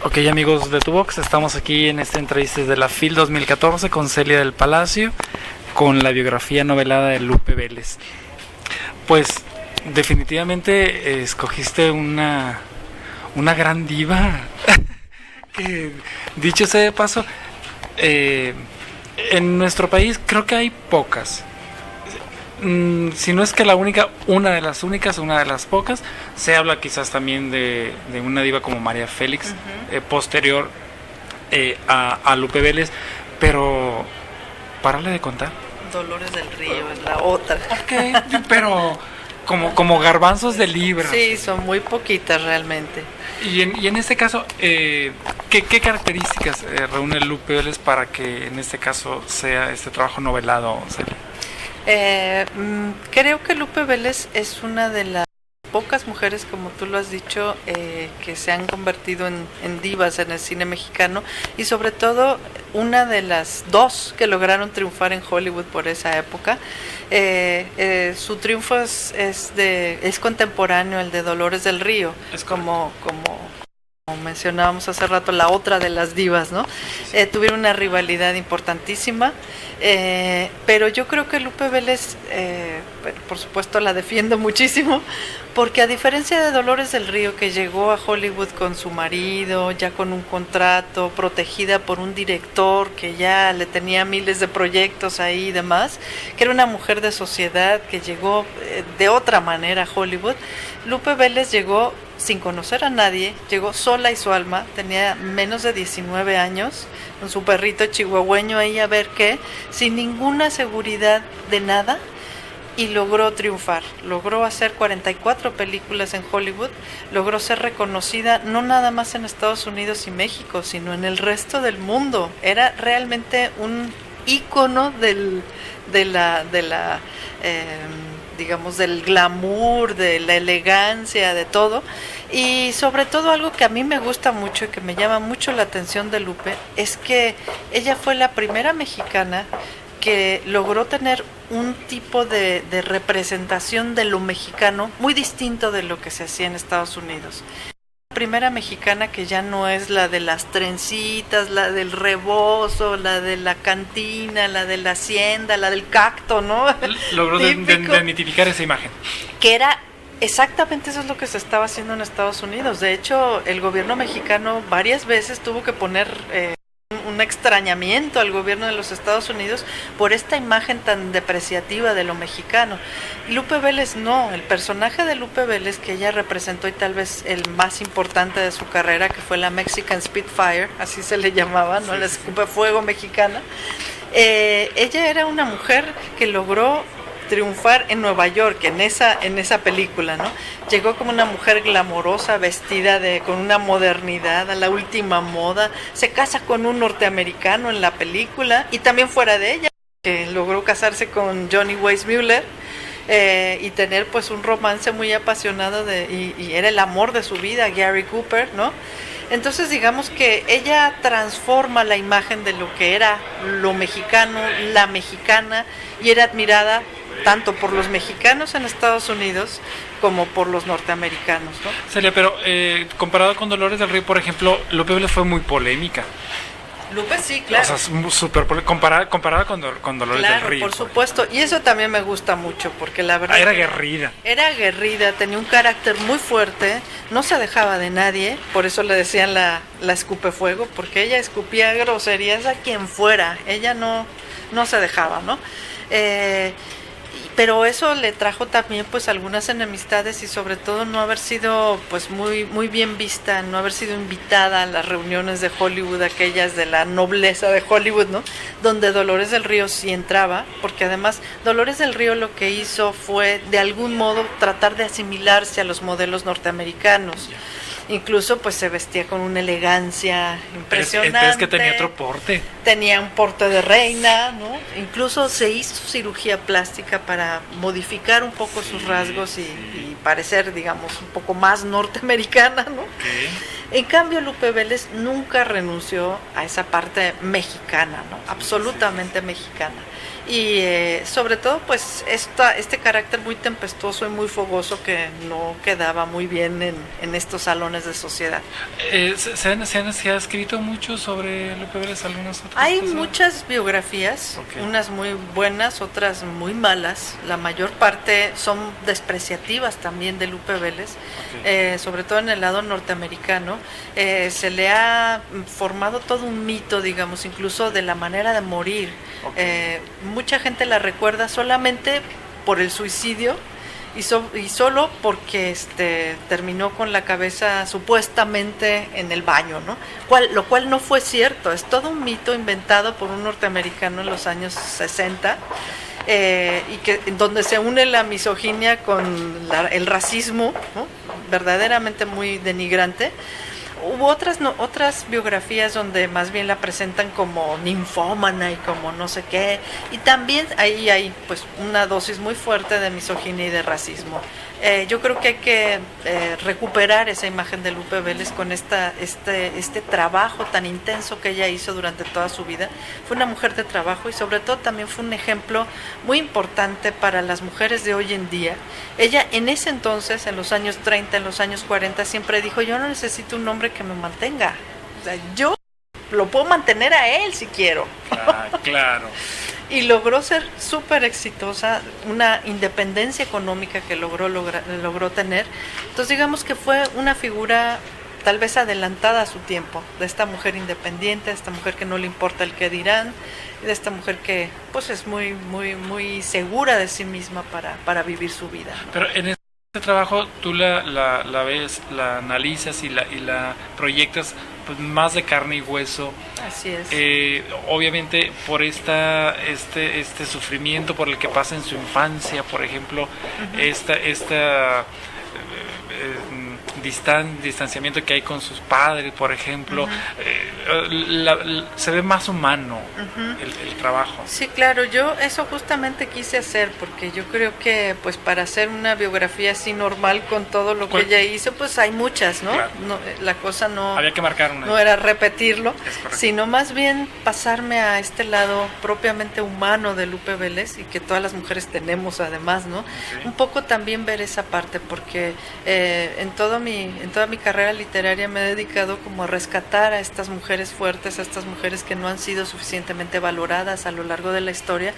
Ok, amigos de Tuvox, estamos aquí en esta entrevista de la FIL 2014 con Celia del Palacio, con la biografía novelada de Lupe Vélez. Pues definitivamente escogiste una gran diva, que dicho sea de paso, en nuestro país creo que hay pocas. Si no es que la única, una de las únicas, una de las pocas. Se habla quizás también de una diva como María Félix, posterior a Lupe Vélez, pero párale de contar. Dolores del Río es la otra. Ok, pero como garbanzos de libra. Sí, son muy poquitas realmente. Y en este caso, ¿qué características reúne Lupe Vélez para que en este caso sea este trabajo novelado, Celia? Creo que Lupe Vélez es una de las pocas mujeres, como tú lo has dicho, que se han convertido en divas en el cine mexicano, y sobre todo una de las dos que lograron triunfar en Hollywood por esa época. Su triunfo es contemporáneo al de Dolores del Río, es como mencionábamos hace rato, la otra de las divas, ¿no? Tuvieron una rivalidad importantísima, pero yo creo que Lupe Vélez, por supuesto la defiendo muchísimo, porque a diferencia de Dolores del Río, que llegó a Hollywood con su marido, ya con un contrato, protegida por un director que ya le tenía miles de proyectos ahí y demás, que era una mujer de sociedad que llegó de otra manera a Hollywood, Lupe Vélez llegó sin conocer a nadie, llegó sola y su alma, tenía menos de 19 años, con su perrito chihuahueño ahí a ver qué, sin ninguna seguridad de nada, y logró triunfar, logró hacer 44 películas en Hollywood, logró ser reconocida no nada más en Estados Unidos y México, sino en el resto del mundo. Era realmente un ícono digamos, del glamour, de la elegancia, de todo. Y sobre todo algo que a mí me gusta mucho y que me llama mucho la atención de Lupe es que ella fue la primera mexicana que logró tener un tipo de representación de lo mexicano muy distinto de lo que se hacía en Estados Unidos. La primera mexicana que ya no es la de las trencitas, la del rebozo, la de la cantina, la de la hacienda, la del cacto, ¿no? Logró desmitificar esa imagen. Que era exactamente eso, es lo que se estaba haciendo en Estados Unidos. De hecho, el gobierno mexicano varias veces tuvo que poner un extrañamiento al gobierno de los Estados Unidos por esta imagen tan depreciativa de lo mexicano. Y Lupe Vélez no, el personaje de Lupe Vélez que ella representó, y tal vez el más importante de su carrera, que fue la Mexican Spitfire, así se le llamaba, ¿no? La escupefuego mexicana. Ella era una mujer que logró triunfar en Nueva York, en esa película, ¿no? Llegó como una mujer glamorosa, vestida con una modernidad a la última moda, se casa con un norteamericano en la película, y también fuera de ella, que logró casarse con Johnny Weissmuller, y tener pues un romance muy apasionado y era el amor de su vida, Gary Cooper, ¿no? Entonces digamos que ella transforma la imagen de lo que era lo mexicano, la mexicana, y era admirada tanto por los mexicanos en Estados Unidos como por los norteamericanos, ¿no? Celia, pero comparado con Dolores del Río, por ejemplo, Lupe Vélez fue muy polémica. Lupe sí, claro. O sea, súper comparada con Dolores del Río. Claro, por supuesto. Y eso también me gusta mucho, porque la verdad... Era aguerrida. Era aguerrida, tenía un carácter muy fuerte, no se dejaba de nadie, por eso le decían la escupefuego, porque ella escupía groserías a quien fuera, ella no se dejaba, ¿no? Pero eso le trajo también pues algunas enemistades, y sobre todo no haber sido pues muy bien vista, no haber sido invitada a las reuniones de Hollywood, aquellas de la nobleza de Hollywood, ¿no? Donde Dolores del Río sí entraba, porque además Dolores del Río lo que hizo fue de algún modo tratar de asimilarse a los modelos norteamericanos. Incluso pues se vestía con una elegancia impresionante. Es que tenía otro porte. Tenía un porte de reina, ¿no? Incluso se hizo cirugía plástica para modificar un poco sus rasgos y parecer, digamos, un poco más norteamericana, ¿no? En cambio, Lupe Vélez nunca renunció a esa parte mexicana, ¿no? Absolutamente mexicana. Y sobre todo, pues, este carácter muy tempestuoso y muy fogoso que no quedaba muy bien en estos salones de sociedad. ¿Se ha escrito mucho sobre Lupe Vélez? ¿Algunas otras Hay cosas? Muchas biografías, unas muy buenas, otras muy malas. La mayor parte son despreciativas también de Lupe Vélez, sobre todo en el lado norteamericano. Se le ha formado todo un mito, digamos, incluso de la manera de morir. Mucha gente la recuerda solamente por el suicidio y solo porque terminó con la cabeza supuestamente en el baño, ¿no? Lo cual no fue cierto, es todo un mito inventado por un norteamericano en los años 60, y donde se une la misoginia con el racismo, ¿no? Verdaderamente muy denigrante. Hubo otras biografías donde más bien la presentan como ninfómana y como no sé qué, y también ahí hay pues una dosis muy fuerte de misoginia y de racismo. Yo creo que hay que recuperar esa imagen de Lupe Vélez con este trabajo tan intenso que ella hizo durante toda su vida. Fue una mujer de trabajo y sobre todo también fue un ejemplo muy importante para las mujeres de hoy en día. Ella en ese entonces, en los años 30, en los años 40, siempre dijo: yo no necesito un hombre que me mantenga, o sea, yo lo puedo mantener a él si quiero. Claro. Y logró ser súper exitosa, una independencia económica que logró tener. Entonces digamos que fue una figura tal vez adelantada a su tiempo, de esta mujer independiente, de esta mujer que no le importa el qué dirán, de esta mujer que pues es muy, muy, muy segura de sí misma para vivir su vida, ¿no? Pero en este trabajo tú la ves, la analizas y la proyectas pues más de carne y hueso. Así es. Obviamente por este sufrimiento por el que pasa en su infancia, por ejemplo, esta distanciamiento que hay con sus padres, por ejemplo, se ve más humano el trabajo. Sí, claro, yo eso justamente quise hacer, porque yo creo que pues para hacer una biografía así normal con todo lo que ella hizo, pues hay muchas, ¿no? Claro. La cosa no, había que marcar una. No era repetirlo, Es sino más bien pasarme a este lado propiamente humano de Lupe Vélez, y que todas las mujeres tenemos además, ¿no? Okay. Un poco también ver esa parte, porque en toda mi carrera literaria me he dedicado como a rescatar a estas mujeres fuertes, a estas mujeres que no han sido suficientemente valoradas a lo largo de la historia,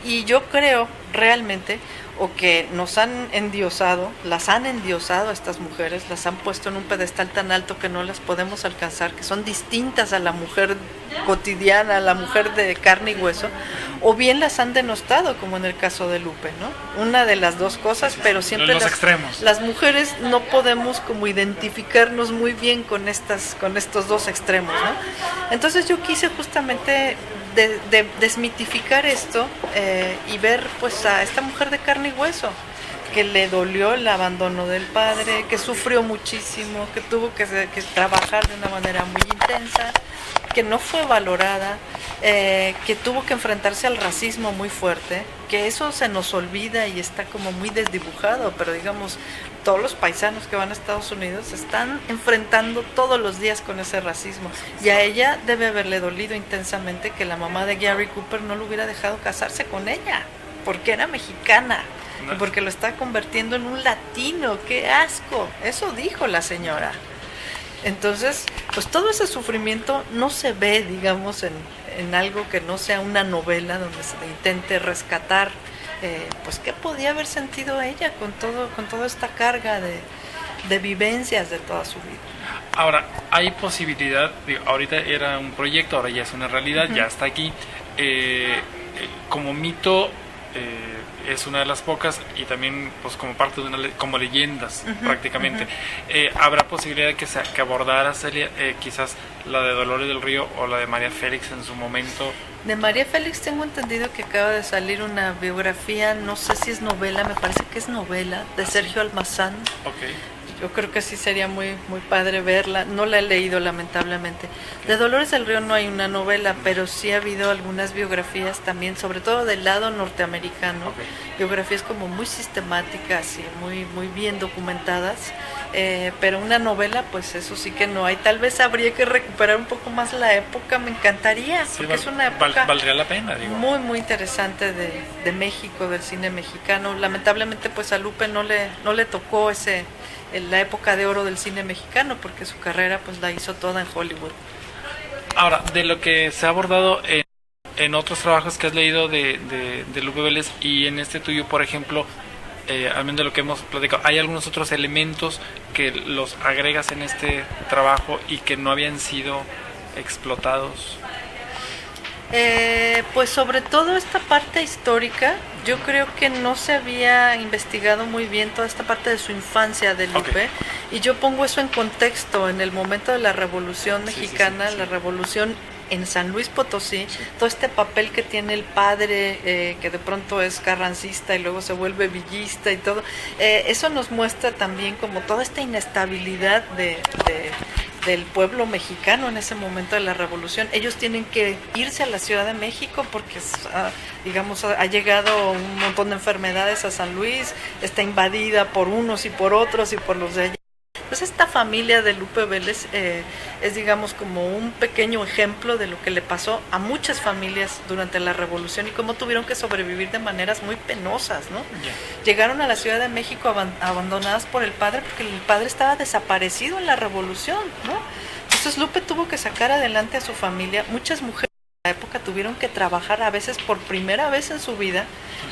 y yo creo realmente, o que nos han endiosado, las han endiosado a estas mujeres, las han puesto en un pedestal tan alto que no las podemos alcanzar, que son distintas a la mujer cotidiana, a la mujer de carne y hueso, o bien las han denostado, como en el caso de Lupe, ¿no? Una de las dos cosas, pero siempre los extremos. Las mujeres no podemos como identificarnos muy bien con estos dos extremos, ¿no? Entonces yo quise justamente de desmitificar esto, y ver pues a esta mujer de carne y hueso, que le dolió el abandono del padre, que sufrió muchísimo, que tuvo que trabajar de una manera muy intensa, que no fue valorada, que tuvo que enfrentarse al racismo muy fuerte, que eso se nos olvida y está como muy desdibujado, pero digamos, todos los paisanos que van a Estados Unidos se están enfrentando todos los días con ese racismo, y a ella debe haberle dolido intensamente que la mamá de Gary Cooper no lo hubiera dejado casarse con ella, porque era mexicana, y porque lo está convirtiendo en un latino. ¡Qué asco! Eso dijo la señora. Entonces, pues todo ese sufrimiento no se ve, digamos, en algo que no sea una novela donde se intente rescatar, pues qué podía haber sentido ella con toda esta carga de vivencias de toda su vida. Ahora, hay posibilidad, ahorita era un proyecto, ahora ya es una realidad, ya está aquí. Como mito, es una de las pocas, y también pues como parte de como leyendas prácticamente. ¿Habrá posibilidad de que abordara, Celia, quizás la de Dolores del Río o la de María Félix en su momento? De María Félix tengo entendido que acaba de salir una biografía, no sé si es novela, me parece que es novela, de Sergio Almazán. Okay. Yo creo que sí sería muy, muy padre verla. No la he leído, lamentablemente. De Dolores del Río no hay una novela, pero sí ha habido algunas biografías también, sobre todo del lado norteamericano. Biografías como muy sistemáticas y muy, muy bien documentadas. pero una novela, pues eso sí que no hay. Tal vez habría que recuperar un poco más la época, me encantaría, Sí, porque es una época valdría la pena, digo. muy, muy interesante de México, del cine mexicano. Lamentablemente, pues a Lupe no le tocó la época de oro del cine mexicano, porque su carrera pues la hizo toda en Hollywood. Ahora, de lo que se ha abordado en otros trabajos que has leído de Lupe Vélez y en este tuyo, por ejemplo, al menos de lo que hemos platicado, ¿hay algunos otros elementos que los agregas en este trabajo y que no habían sido explotados? Pues sobre todo esta parte histórica, yo creo que no se había investigado muy bien toda esta parte de su infancia de Lupe, Okay. y yo pongo eso en contexto en el momento de la Revolución Mexicana, la Revolución en San Luis Potosí, todo este papel que tiene el padre, que de pronto es carrancista y luego se vuelve villista y todo, eso nos muestra también como toda esta inestabilidad del pueblo mexicano en ese momento de la revolución. Ellos tienen que irse a la Ciudad de México porque digamos ha llegado un montón de enfermedades a San Luis, está invadida por unos y por otros y por los de allá. Entonces esta familia de Lupe Vélez es digamos como un pequeño ejemplo de lo que le pasó a muchas familias durante la revolución y cómo tuvieron que sobrevivir de maneras muy penosas, ¿no? Llegaron a la Ciudad de México abandonadas por el padre porque el padre estaba desaparecido en la revolución, ¿no? Entonces Lupe tuvo que sacar adelante a su familia. Muchas mujeres en la época tuvieron que trabajar a veces por primera vez en su vida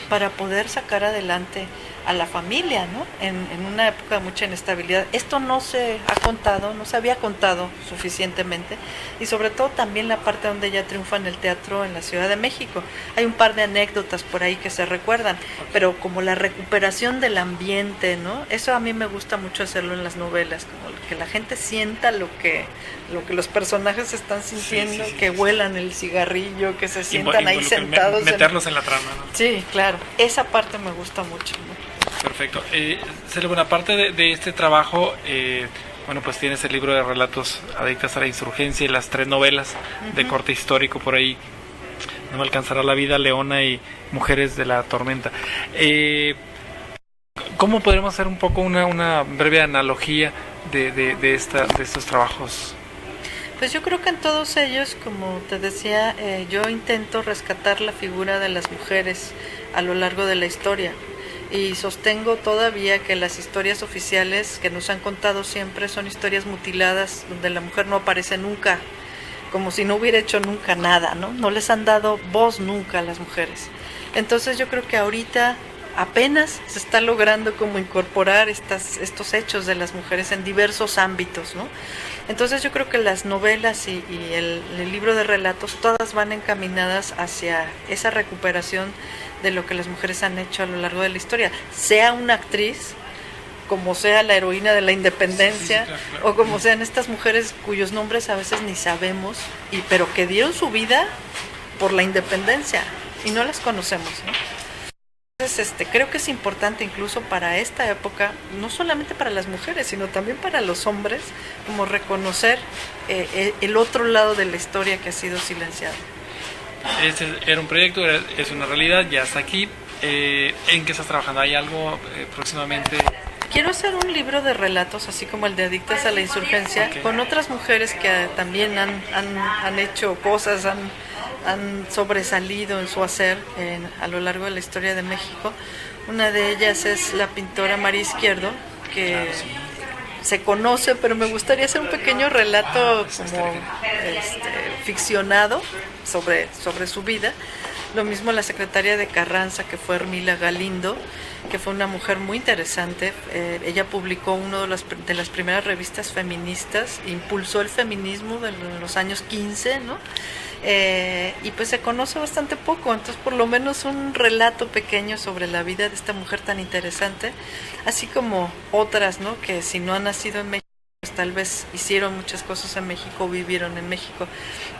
para poder sacar adelante a la familia, ¿no? En una época de mucha inestabilidad. Esto no se ha contado, no se había contado suficientemente, y sobre todo también la parte donde ella triunfa en el teatro en la Ciudad de México. Hay un par de anécdotas por ahí que se recuerdan, pero como la recuperación del ambiente, ¿no? Eso a mí me gusta mucho hacerlo en las novelas, como que la gente sienta lo que los personajes están sintiendo, que huelan el cigarrillo, que se sientan ahí sentados. Meterlos en la trama, ¿no? Sí, claro, esa parte me gusta mucho, ¿no? Perfecto. Celia, bueno, aparte de este trabajo, bueno, pues tienes el libro de relatos Adictas a la Insurgencia y las 3 novelas de corte histórico por ahí. No me alcanzará la vida, Leona y Mujeres de la Tormenta. ¿Cómo podremos hacer un poco una breve analogía de estos trabajos? Pues yo creo que en todos ellos, como te decía, yo intento rescatar la figura de las mujeres a lo largo de la historia. Y sostengo todavía que las historias oficiales que nos han contado siempre son historias mutiladas, donde la mujer no aparece nunca, como si no hubiera hecho nunca nada, ¿no? No les han dado voz nunca a las mujeres. Entonces yo creo que ahorita apenas se está logrando como incorporar estos hechos de las mujeres en diversos ámbitos, ¿no? Entonces yo creo que las novelas y el libro de relatos todas van encaminadas hacia esa recuperación de lo que las mujeres han hecho a lo largo de la historia, sea una actriz, como sea la heroína de la independencia, claro. O como sean estas mujeres cuyos nombres a veces ni sabemos, pero que dieron su vida por la independencia y no las conocemos, ¿no? Entonces, creo que es importante incluso para esta época, no solamente para las mujeres, sino también para los hombres, como reconocer el otro lado de la historia que ha sido silenciado. Este era un proyecto, es una realidad, ya está aquí. ¿En qué estás trabajando? ¿Hay algo próximamente? Quiero hacer un libro de relatos, así como el de Adictas a la Insurgencia, con otras mujeres que también han hecho cosas, han sobresalido en su hacer a lo largo de la historia de México. Una de ellas es la pintora María Izquierdo, que se conoce, pero me gustaría hacer un pequeño relato como ficcionado sobre su vida. Lo mismo la secretaria de Carranza, que fue Hermila Galindo, que fue una mujer muy interesante. Ella publicó una de las primeras revistas feministas, impulsó el feminismo de los años 15, ¿no? Y pues se conoce bastante poco, entonces por lo menos un relato pequeño sobre la vida de esta mujer tan interesante, así como otras, ¿no? Que si no han nacido en México, pues tal vez hicieron muchas cosas en México, vivieron en México.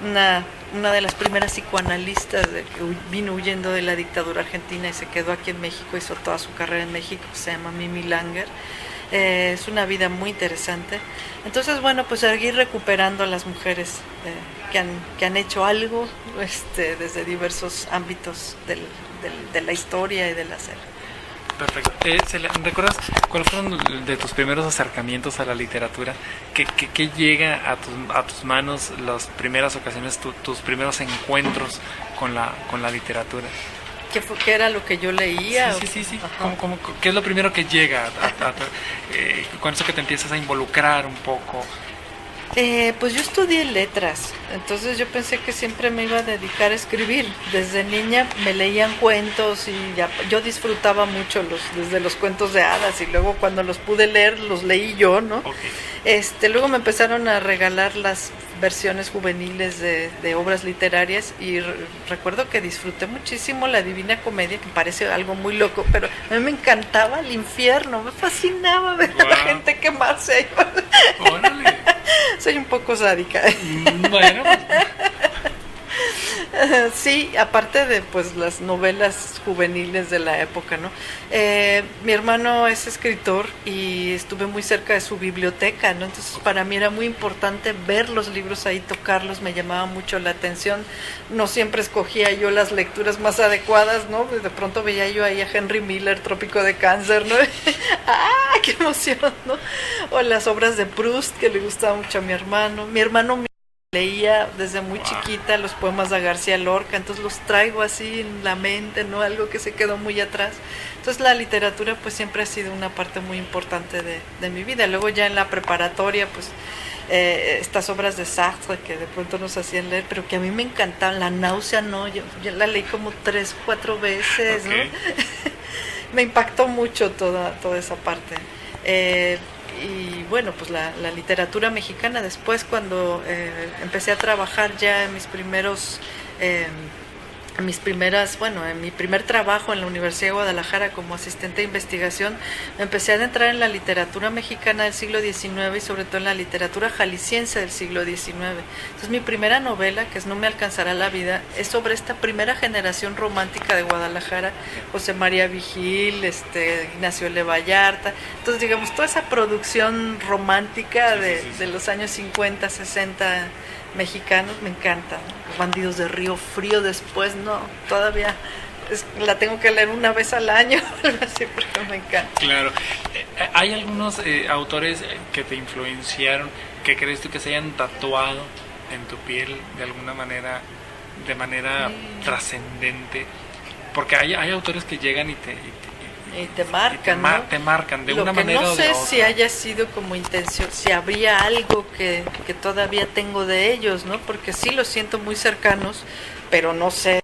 Una de las primeras psicoanalistas que vino huyendo de la dictadura argentina y se quedó aquí en México, hizo toda su carrera en México, se llama Mimi Langer. Es una vida muy interesante. Entonces, bueno, pues seguir recuperando a las mujeres que han hecho algo desde diversos ámbitos de la historia y del hacer. Perfecto. ¿Recuerdas cuáles fueron de tus primeros acercamientos a la literatura? ¿Qué llega a tus manos las primeras ocasiones, tus primeros encuentros con la literatura? ¿Qué era lo que yo leía? Sí. ¿Qué es lo primero que llega con eso que te empiezas a involucrar un poco? Pues yo estudié letras, entonces yo pensé que siempre me iba a dedicar a escribir. Desde niña me leían cuentos y yo disfrutaba mucho desde los cuentos de hadas, y luego cuando los pude leer los leí yo, ¿no? Okay. Luego me empezaron a regalar las versiones juveniles de obras literarias, y recuerdo que disfruté muchísimo la Divina Comedia, que parece algo muy loco, pero a mí me encantaba el infierno, me fascinaba ver a la gente quemarse ahí. ¡Órale! Soy un poco sádica. Bueno. Sí, aparte de pues las novelas juveniles de la época, ¿no? Mi hermano es escritor y estuve muy cerca de su biblioteca, ¿no? Entonces para mí era muy importante ver los libros ahí, tocarlos, me llamaba mucho la atención. No siempre escogía yo las lecturas más adecuadas, ¿no? De pronto veía yo ahí a Henry Miller, Trópico de Cáncer, ¿no? ¡Ah, qué emoción!, ¿no? O las obras de Proust, que le gustaba mucho a mi hermano. Mi hermano leía desde muy chiquita los poemas de García Lorca, entonces los traigo así en la mente, ¿no? Algo que se quedó muy atrás. Entonces la literatura pues siempre ha sido una parte muy importante de mi vida. Luego ya en la preparatoria pues estas obras de Sartre que de pronto nos hacían leer, pero que a mí me encantaban. La náusea, no, yo la leí como 3, 4 veces, okay, ¿no? Me impactó mucho toda esa parte. Y bueno, pues la literatura mexicana después, cuando empecé a trabajar ya en mi primer trabajo en la Universidad de Guadalajara como asistente de investigación, empecé a adentrar en la literatura mexicana del siglo XIX y sobre todo en la literatura jalisciense del siglo XIX. Entonces mi primera novela, que es No me alcanzará la vida, es sobre esta primera generación romántica de Guadalajara, José María Vigil, Ignacio L. Vallarta. Entonces digamos, toda esa producción romántica de los años 50, 60 mexicanos me encanta, ¿no? Los Bandidos de Río Frío después, no, todavía la tengo que leer una vez al año, así, porque me encanta. Claro. ¿Hay algunos autores que te influenciaron, que crees tú que se hayan tatuado en tu piel de alguna manera, de manera trascendente? Porque hay autores que llegan y te marcan, ¿no? Te marcan de una manera o de otra. No sé si haya sido como intención, si habría algo que todavía tengo de ellos, ¿no? Porque sí los siento muy cercanos, pero no sé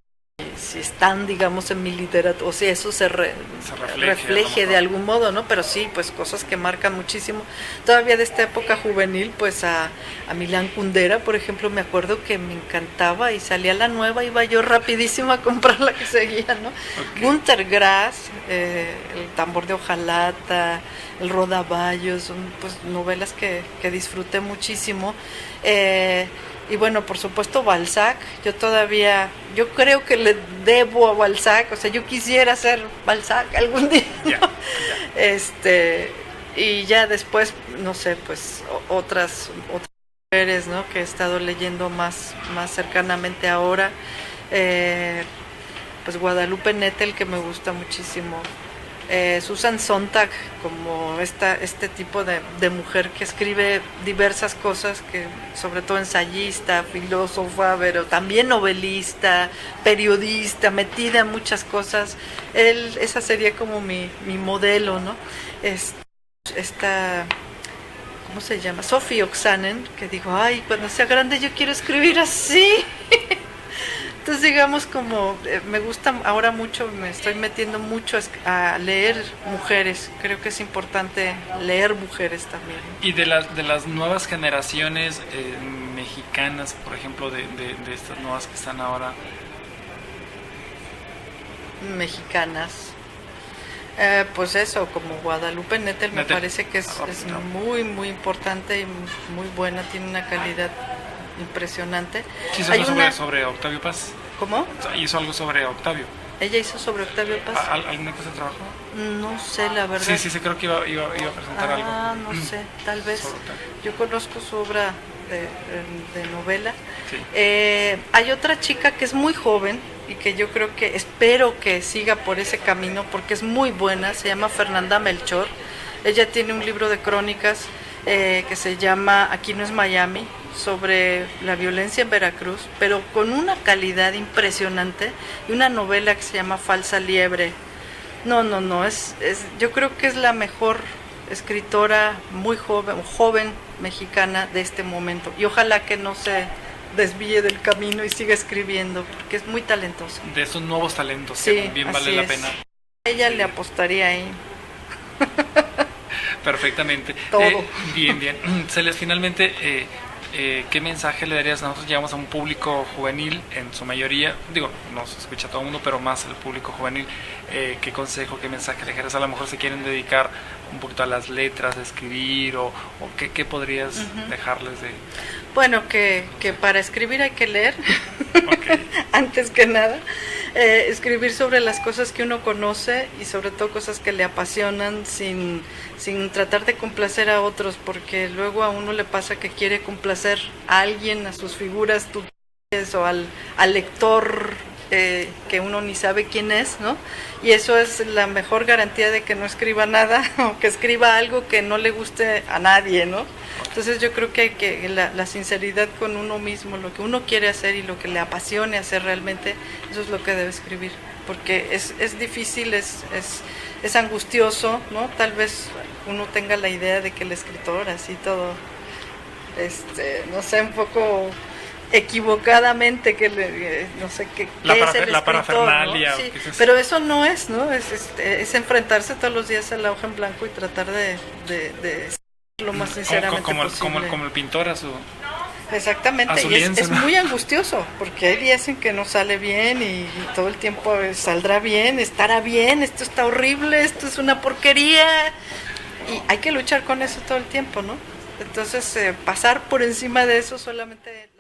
si están, digamos, en mi literatura, o si eso se refleje de algún modo, ¿no? Pero sí, pues cosas que marcan muchísimo. Todavía de esta época juvenil, pues a Milán Kundera, por ejemplo, me acuerdo que me encantaba y salía la nueva, iba yo rapidísimo a comprar la que seguía, ¿no? Okay. Günter Grass, El tambor de hojalata, El rodaballo, son pues novelas que disfruté muchísimo. Y bueno, por supuesto Balzac, yo creo que le debo a Balzac, o sea, yo quisiera ser Balzac algún día, ¿no? Y ya después, no sé, pues otras mujeres, ¿no? Que he estado leyendo más cercanamente ahora, pues Guadalupe Nettel, que me gusta muchísimo. Susan Sontag, como este tipo de mujer que escribe diversas cosas, que sobre todo ensayista, filósofa, pero también novelista, periodista, metida en muchas cosas. Esa sería como mi modelo, ¿no? ¿Cómo se llama? Sophie Oksanen, que digo, ay, cuando sea grande yo quiero escribir así. Entonces digamos como me gusta ahora mucho, me estoy metiendo mucho a leer mujeres, creo que es importante leer mujeres también. Y de las nuevas generaciones mexicanas, por ejemplo, de estas nuevas que están ahora. Mexicanas. Pues eso, como Guadalupe Nettel me parece que es muy, muy importante y muy buena, tiene una calidad impresionante. ¿Hizo algo sobre Octavio Paz? ¿Cómo? ¿Hizo algo sobre Octavio? ¿Ella hizo sobre Octavio Paz? ¿Alguna cosa trabajó? No sé, la verdad. Sí, creo que iba a presentar algo. No sé, tal vez. Yo conozco su obra de novela. Sí. Hay otra chica que es muy joven y que yo creo que espero que siga por ese camino porque es muy buena, se llama Fernanda Melchor. Ella tiene un libro de crónicas que se llama Aquí no es Miami, sobre la violencia en Veracruz, pero con una calidad impresionante, y una novela que se llama Falsa Liebre. No, yo creo que es la mejor escritora muy joven mexicana de este momento, y ojalá que no se desvíe del camino y siga escribiendo, porque es muy talentosa. De esos nuevos talentos, sí, que bien vale la pena. Ella le apostaría ahí. Perfectamente. Todo. Bien. Celes, finalmente, ¿qué mensaje le darías? Nosotros llegamos a un público juvenil, en su mayoría, digo, no se escucha a todo el mundo, pero más al público juvenil. ¿Qué consejo, qué mensaje le darías? A lo mejor se quieren dedicar un poquito a las letras, a escribir, o ¿qué podrías dejarles de...? Bueno, que para escribir hay que leer, Okay. antes que nada. Escribir sobre las cosas que uno conoce y sobre todo cosas que le apasionan sin tratar de complacer a otros, porque luego a uno le pasa que quiere complacer a alguien, a sus figuras tuteles o al lector que uno ni sabe quién es, ¿no? Y eso es la mejor garantía de que no escriba nada o que escriba algo que no le guste a nadie, ¿no? Entonces yo creo que hay que la sinceridad con uno mismo, lo que uno quiere hacer y lo que le apasione hacer realmente, eso es lo que debe escribir, porque es difícil, es angustioso, ¿no? Tal vez uno tenga la idea de que el escritor así todo, no sé, un poco equivocadamente no sé qué es el escritor, la parafernalia, ¿no? Sí, pero eso no es, ¿no? Es enfrentarse todos los días a la hoja en blanco y tratar de lo más sinceramente posible. Como el pintor a su... Exactamente, a su y lienzo, es ¿no? Muy angustioso, porque hay días en que no sale bien y todo el tiempo saldrá bien, estará bien, esto está horrible, esto es una porquería, y hay que luchar con eso todo el tiempo, ¿no? Entonces pasar por encima de eso solamente